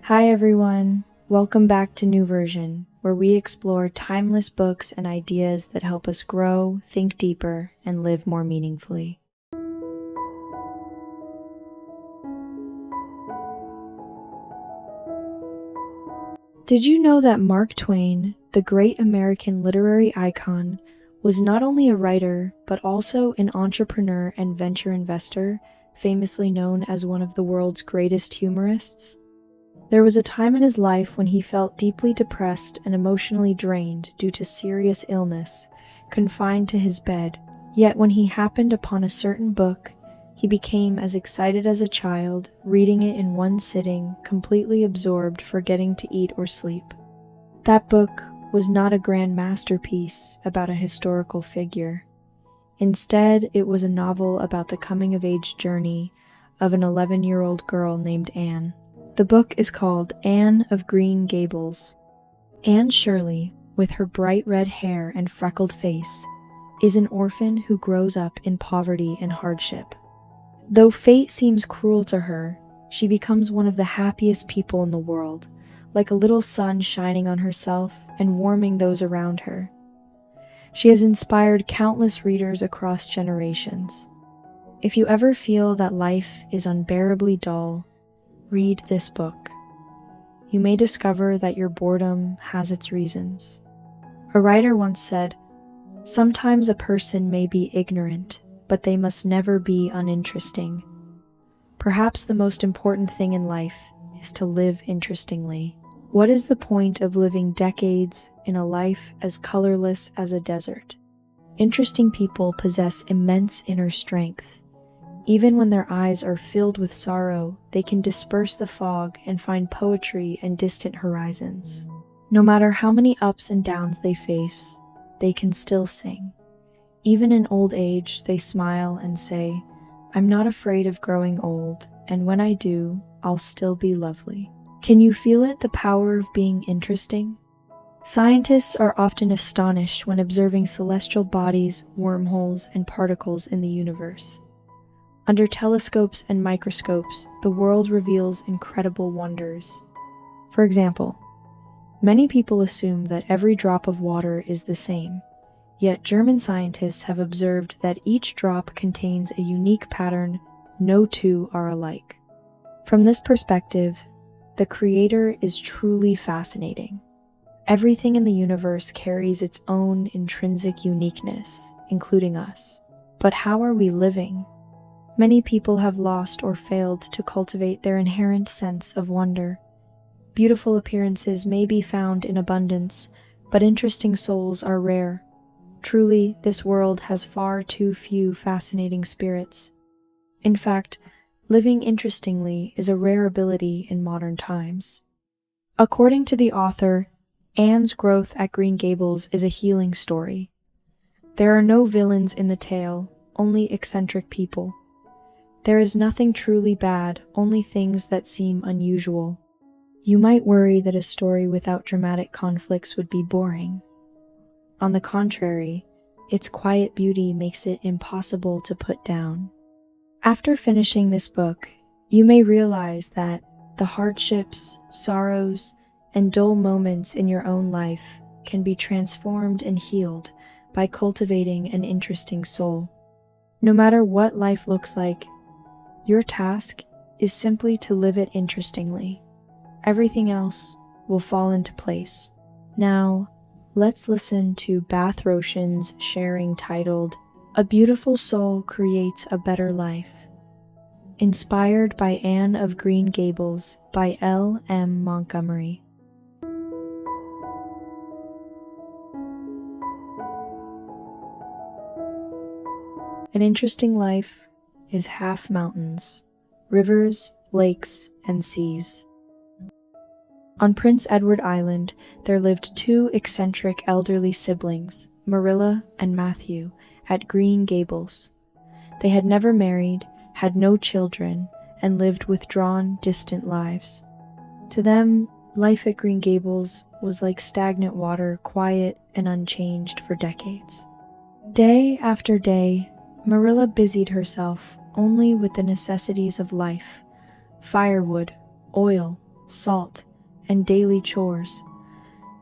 Hi everyone, welcome back to New Version, where we explore timeless books and ideas that help us grow, think deeper, and live more meaningfully. Did you know that Mark Twain, the great American literary icon, was not only a writer, but also an entrepreneur and venture investor, famously known as one of the world's greatest humorists? There was a time in his life when he felt deeply depressed and emotionally drained due to serious illness, confined to his bed. Yet when he happened upon a certain book, he became as excited as a child, reading it in one sitting, completely absorbed, forgetting to eat or sleep. That book was not a grand masterpiece about a historical figure. Instead, it was a novel about the coming-of-age journey of an 11-year-old girl named Anne. The book is called Anne of Green Gables. Anne Shirley, with her bright red hair and freckled face, is an orphan who grows up in poverty and hardship. Though fate seems cruel to her, she becomes one of the happiest people in the world, like a little sun shining on herself and warming those around her. She has inspired countless readers across generations. If you ever feel that life is unbearably dull, read this book. You may discover that your boredom has its reasons. A writer once said, "Sometimes a person may be ignorant, but they must never be uninteresting." Perhaps the most important thing in life is to live interestingly. What is the point of living decades in a life as colorless as a desert? Interesting people possess immense inner strength. Even when their eyes are filled with sorrow, they can disperse the fog and find poetry in distant horizons. No matter how many ups and downs they face, they can still sing. Even in old age, they smile and say, "I'm not afraid of growing old, and when I do, I'll still be lovely." Can you feel it, the power of being interesting? Scientists are often astonished when observing celestial bodies, wormholes, and particles in the universe. Under telescopes and microscopes, the world reveals incredible wonders. For example, many people assume that every drop of water is the same, yet German scientists have observed that each drop contains a unique pattern. No two are alike. From this perspective, the Creator is truly fascinating. Everything in the universe carries its own intrinsic uniqueness, including us. But how are we living? Many people have lost or failed to cultivate their inherent sense of wonder. Beautiful appearances may be found in abundance, but interesting souls are rare. Truly, this world has far too few fascinating spirits. In fact, living interestingly is a rare ability in modern times. According to the author, Anne's growth at Green Gables is a healing story. There are no villains in the tale, only eccentric people. There is nothing truly bad, only things that seem unusual. You might worry that a story without dramatic conflicts would be boring. On the contrary, its quiet beauty makes it impossible to put down. After finishing this book, you may realize that the hardships, sorrows, and dull moments in your own life can be transformed and healed by cultivating an interesting soul. No matter what life looks like, your task is simply to live it interestingly. Everything else will fall into place. Now, let's listen to Bath Roshan's sharing titled, "A Beautiful Soul Creates a Better Life." Inspired by Anne of Green Gables by L.M. Montgomery. An interesting life is half mountains, rivers, lakes, and seas. On Prince Edward Island, there lived two eccentric elderly siblings, Marilla and Matthew, at Green Gables. They had never married, had no children, and lived withdrawn, distant lives. To them, life at Green Gables was like stagnant water, quiet and unchanged for decades. Day after day, Marilla busied herself only with the necessities of life: firewood, oil, salt, and daily chores.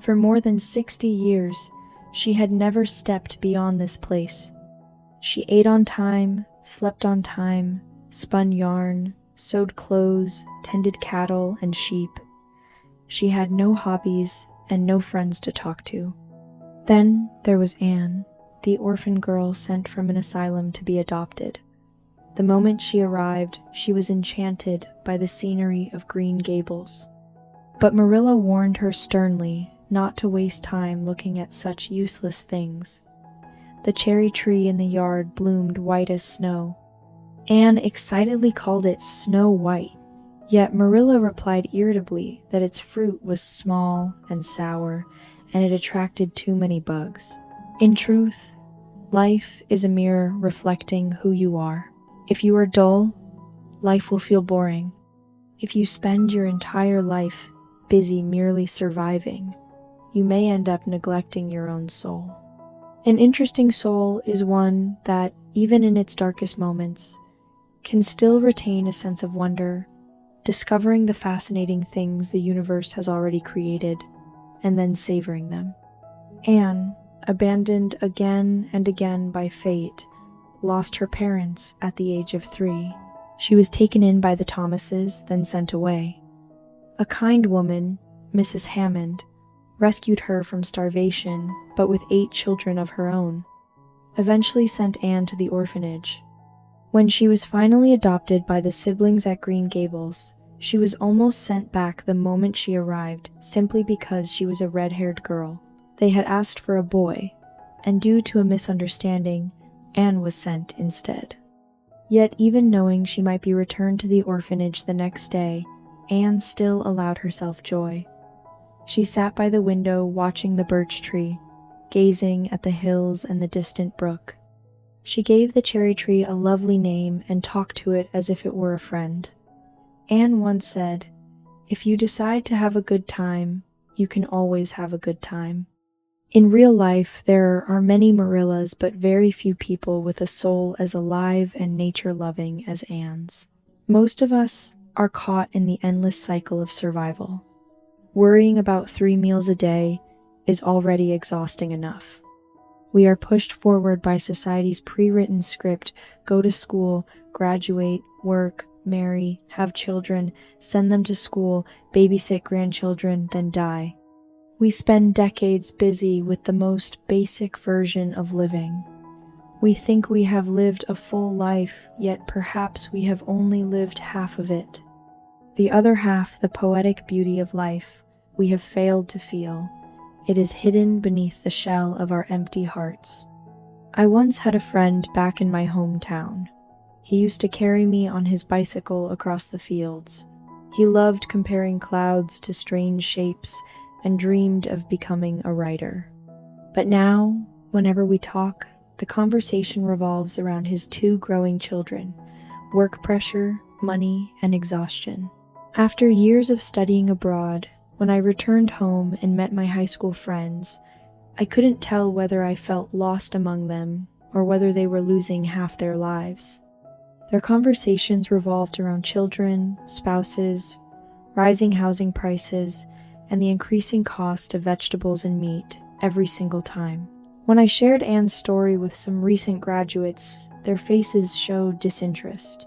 For more than 60 years, she had never stepped beyond this place. She ate on time, slept on time, spun yarn, sewed clothes, tended cattle and sheep. She had no hobbies and no friends to talk to. Then there was Anne, the orphan girl sent from an asylum to be adopted. The moment she arrived, she was enchanted by the scenery of Green Gables. But Marilla warned her sternly not to waste time looking at such useless things. The cherry tree in the yard bloomed white as snow. Anne excitedly called it Snow White, yet Marilla replied irritably that its fruit was small and sour, and it attracted too many bugs. In truth, life is a mirror reflecting who you are. If you are dull, life will feel boring. If you spend your entire life busy merely surviving, you may end up neglecting your own soul. An interesting soul is one that, even in its darkest moments, can still retain a sense of wonder, discovering the fascinating things the universe has already created, and then savoring them. Anne, abandoned again and again by fate, lost her parents at the age of 3. She was taken in by the Thomases, then sent away. A kind woman, Mrs. Hammond, rescued her from starvation, but with 8 children of her own, eventually sent Anne to the orphanage. When she was finally adopted by the siblings at Green Gables, she was almost sent back the moment she arrived, simply because she was a red-haired girl. They had asked for a boy, and due to a misunderstanding, Anne was sent instead. Yet even knowing she might be returned to the orphanage the next day, Anne still allowed herself joy. She sat by the window watching the birch tree, gazing at the hills and the distant brook. She gave the cherry tree a lovely name and talked to it as if it were a friend. Anne once said, "If you decide to have a good time, you can always have a good time." In real life, there are many Marillas, but very few people with a soul as alive and nature-loving as Anne's. Most of us are caught in the endless cycle of survival. Worrying about 3 meals a day is already exhausting enough. We are pushed forward by society's pre-written script: go to school, graduate, work, marry, have children, send them to school, babysit grandchildren, then die. We spend decades busy with the most basic version of living. We think we have lived a full life, yet perhaps we have only lived half of it. The other half, the poetic beauty of life, we have failed to feel. It is hidden beneath the shell of our empty hearts. I once had a friend back in my hometown. He used to carry me on his bicycle across the fields. He loved comparing clouds to strange shapes and dreamed of becoming a writer. But now, whenever we talk, the conversation revolves around his 2 growing children, work pressure, money, and exhaustion. After years of studying abroad, when I returned home and met my high school friends, I couldn't tell whether I felt lost among them or whether they were losing half their lives. Their conversations revolved around children, spouses, rising housing prices, and the increasing cost of vegetables and meat every single time. When I shared Anne's story with some recent graduates, their faces showed disinterest.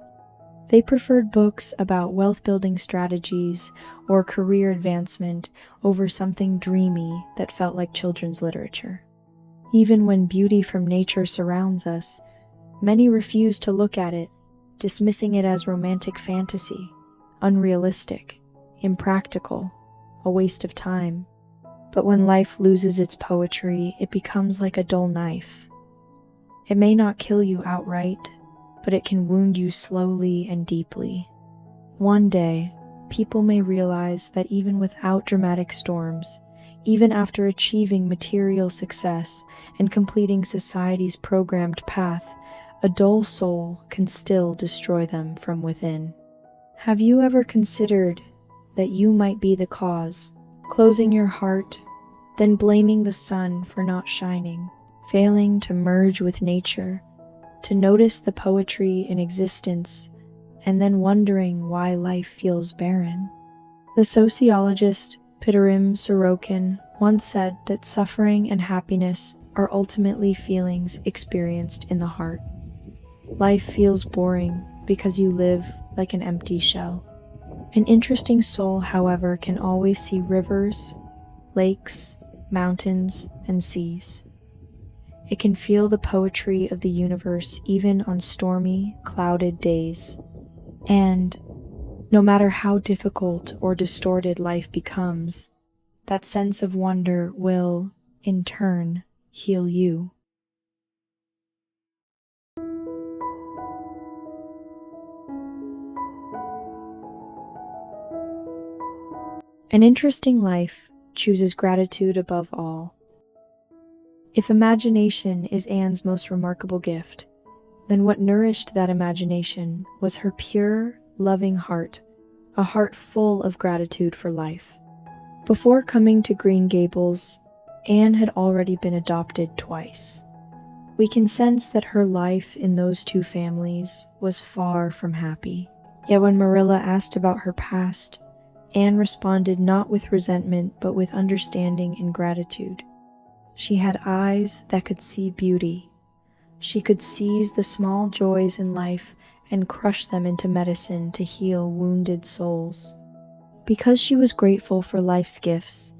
They preferred books about wealth-building strategies or career advancement over something dreamy that felt like children's literature. Even when beauty from nature surrounds us, many refuse to look at it, dismissing it as romantic fantasy, unrealistic, impractical, a waste of time. But when life loses its poetry, it becomes like a dull knife. It may not kill you outright, but it can wound you slowly and deeply. One day, people may realize that even without dramatic storms, even after achieving material success and completing society's programmed path, a dull soul can still destroy them from within. Have you ever considered that you might be the cause, closing your heart, then blaming the sun for not shining, failing to merge with nature, to notice the poetry in existence, and then wondering why life feels barren? The sociologist Pitirim Sorokin once said that suffering and happiness are ultimately feelings experienced in the heart. Life feels boring because you live like an empty shell. An interesting soul, however, can always see rivers, lakes, mountains, and seas. It can feel the poetry of the universe even on stormy, clouded days. And no matter how difficult or distorted life becomes, that sense of wonder will, in turn, heal you. An interesting life chooses gratitude above all. If imagination is Anne's most remarkable gift, then what nourished that imagination was her pure, loving heart, a heart full of gratitude for life. Before coming to Green Gables, Anne had already been adopted twice. We can sense that her life in those two families was far from happy. Yet when Marilla asked about her past, Anne responded not with resentment but with understanding and gratitude. She had eyes that could see beauty. She could seize the small joys in life and crush them into medicine to heal wounded souls. Because she was grateful for life's gifts,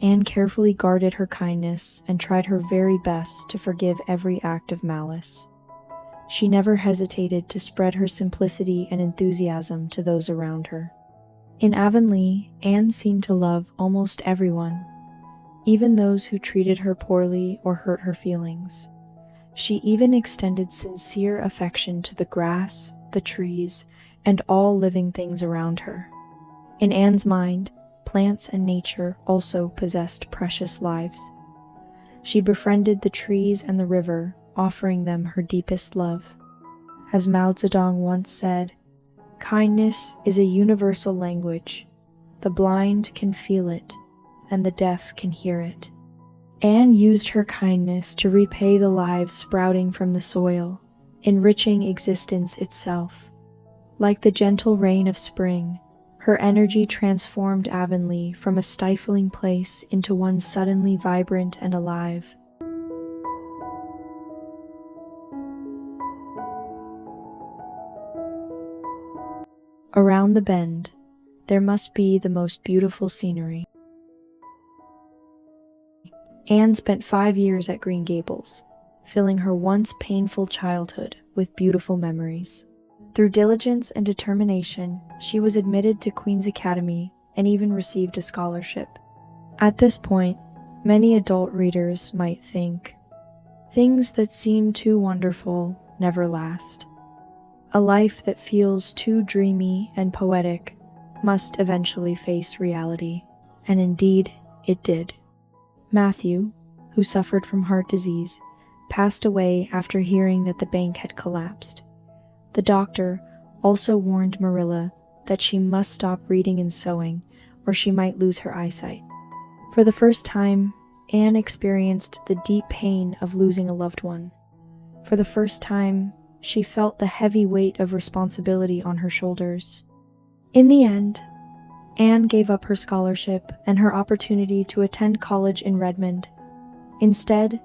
Anne carefully guarded her kindness and tried her very best to forgive every act of malice. She never hesitated to spread her simplicity and enthusiasm to those around her. In Avonlea, Anne seemed to love almost everyone, even those who treated her poorly or hurt her feelings. She even extended sincere affection to the grass, the trees, and all living things around her. In Anne's mind, plants and nature also possessed precious lives. She befriended the trees and the river, offering them her deepest love. As Mao Zedong once said, "Kindness is a universal language. The blind can feel it, and the deaf can hear it." Anne used her kindness to repay the lives sprouting from the soil, enriching existence itself. Like the gentle rain of spring, her energy transformed Avonlea from a stifling place into one suddenly vibrant and alive. Around the bend, there must be the most beautiful scenery. Anne spent 5 years at Green Gables, filling her once painful childhood with beautiful memories. Through diligence and determination, she was admitted to Queen's Academy and even received a scholarship. At this point, many adult readers might think, things that seem too wonderful never last. A life that feels too dreamy and poetic must eventually face reality. And indeed, it did. Matthew, who suffered from heart disease, passed away after hearing that the bank had collapsed. The doctor also warned Marilla that she must stop reading and sewing, or she might lose her eyesight. For the first time, Anne experienced the deep pain of losing a loved one. For the first time, she felt the heavy weight of responsibility on her shoulders. In the end, Anne gave up her scholarship and her opportunity to attend college in Redmond. Instead,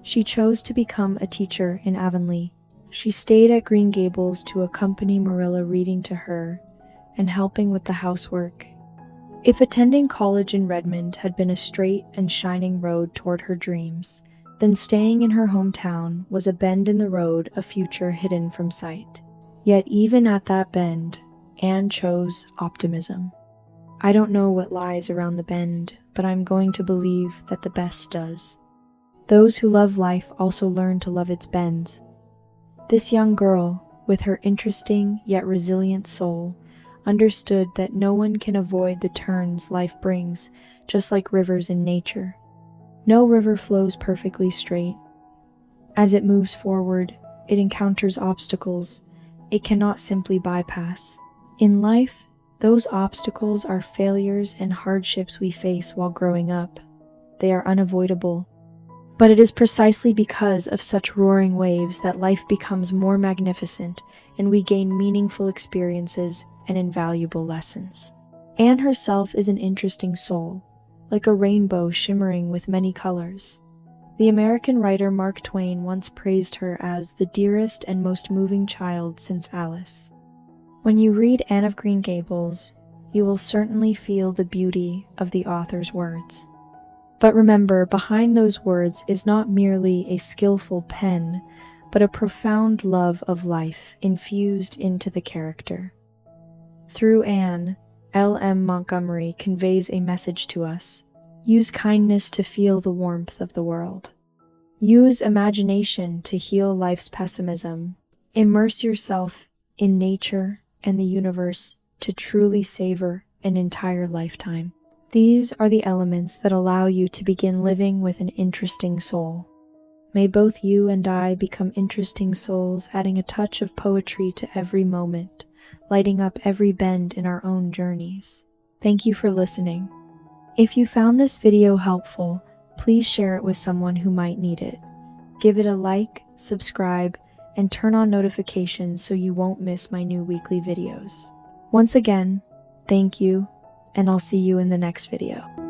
she chose to become a teacher in Avonlea. She stayed at Green Gables to accompany Marilla reading to her and helping with the housework. If attending college in Redmond had been a straight and shining road toward her dreams, then staying in her hometown was a bend in the road, a future hidden from sight. Yet even at that bend, Anne chose optimism. I don't know what lies around the bend, but I'm going to believe that the best does. Those who love life also learn to love its bends. This young girl, with her interesting yet resilient soul, understood that no one can avoid the turns life brings, just like rivers in nature. No river flows perfectly straight. As it moves forward, it encounters obstacles it cannot simply bypass. In life, those obstacles are failures and hardships we face while growing up. They are unavoidable. But it is precisely because of such roaring waves that life becomes more magnificent and we gain meaningful experiences and invaluable lessons. Anne herself is an interesting soul, like a rainbow shimmering with many colors. The American writer Mark Twain once praised her as the dearest and most moving child since Alice. When you read Anne of Green Gables, you will certainly feel the beauty of the author's words. But remember, behind those words is not merely a skillful pen, but a profound love of life infused into the character. Through Anne, L.M. Montgomery conveys a message to us. Use kindness to feel the warmth of the world. Use imagination to heal life's pessimism. Immerse yourself in nature and the universe to truly savor an entire lifetime. These are the elements that allow you to begin living with an interesting soul. May both you and I become interesting souls, adding a touch of poetry to every moment, lighting up every bend in our own journeys. Thank you for listening. If you found this video helpful, please share it with someone who might need it. Give it a like, subscribe, and turn on notifications so you won't miss my new weekly videos. Once again, thank you, and I'll see you in the next video.